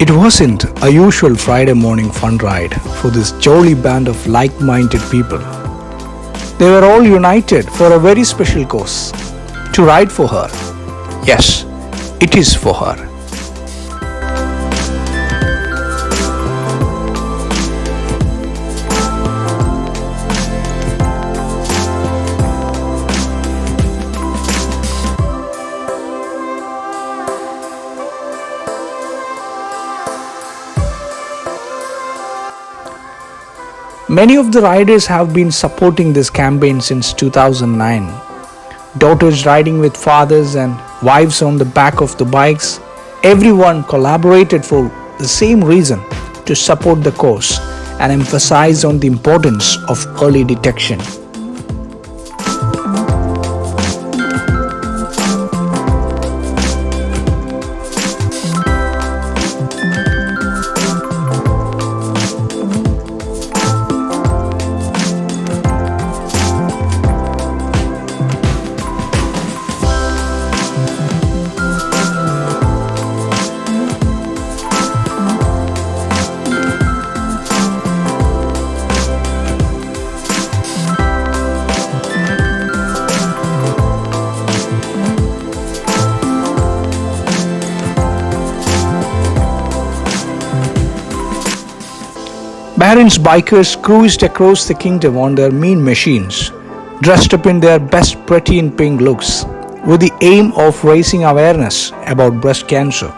It wasn't a usual Friday morning fun ride for this jolly band of like-minded people. They were all united for a very special cause, to ride for her. Yes, it is for her. Many of the riders have been supporting this campaign since 2009. Daughters riding with fathers and wives on the back of the bikes. Everyone collaborated for the same reason, to support the cause and emphasize on the importance of early detection. Bahrain's bikers cruised across the kingdom on their mean machines, dressed up in their best pretty in pink looks, with the aim of raising awareness about breast cancer.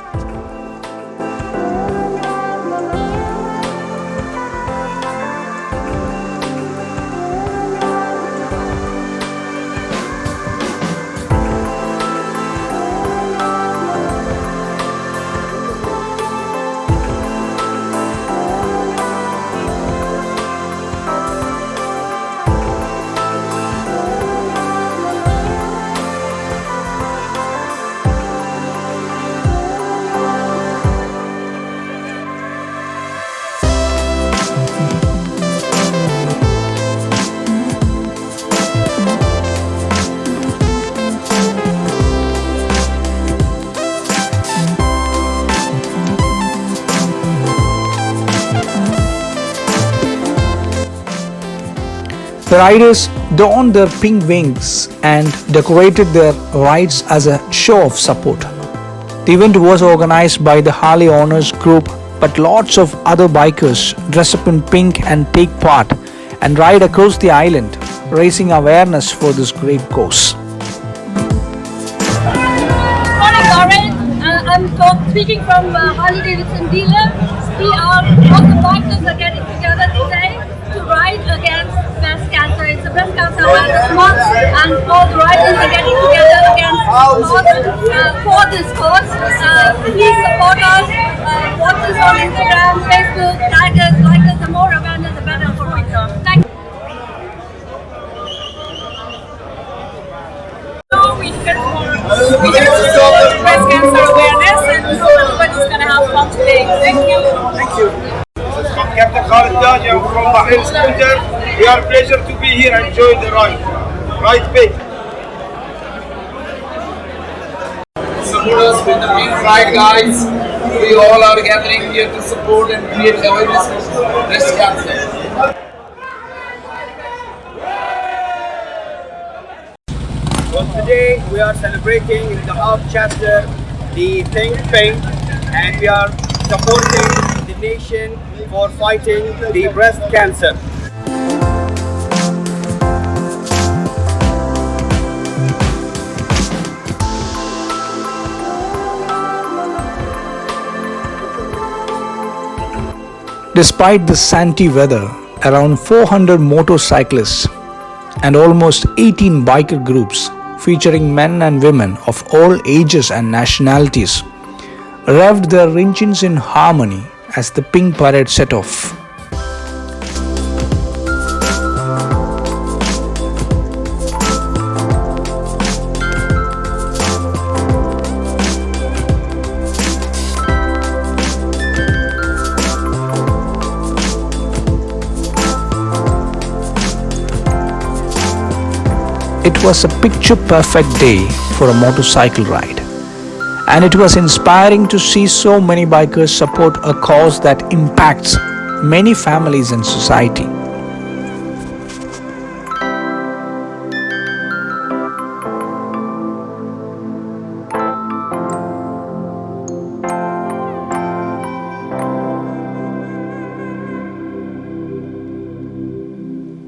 The riders donned their pink wings and decorated their rides as a show of support. The event was organized by the Harley owners group, but lots of other bikers dress up in pink and take part and ride across the island, raising awareness for this great cause. Morning, Bahrain. I'm speaking from Harley Davidson dealer. All the bikers are getting together today to ride against breast cancer. It's a breast cancer awareness month, and all the riders are getting together against for this cause. Please support us. Watch us on Instagram, Facebook, tag us, like us. The more awareness, the better for people. Thank you. We here to support breast cancer awareness, and everybody's gonna have fun today. Thank you. Thank you. Captain Harley from Bahrain Scooter. We are pleasure to be here and enjoy the ride. Ride big. Support us with the pink ride, guys. We all are gathering here to support and create awareness for breast cancer. Well, today we are celebrating in the Hub chapter the Think Pink, and we are supporting the nation for fighting the breast cancer. Despite the sandy weather, around 400 motorcyclists and almost 18 biker groups featuring men and women of all ages and nationalities revved their engines in harmony as the pink parade set off. It was a picture-perfect day for a motorcycle ride, And it was inspiring to see so many bikers support a cause that impacts many families and society.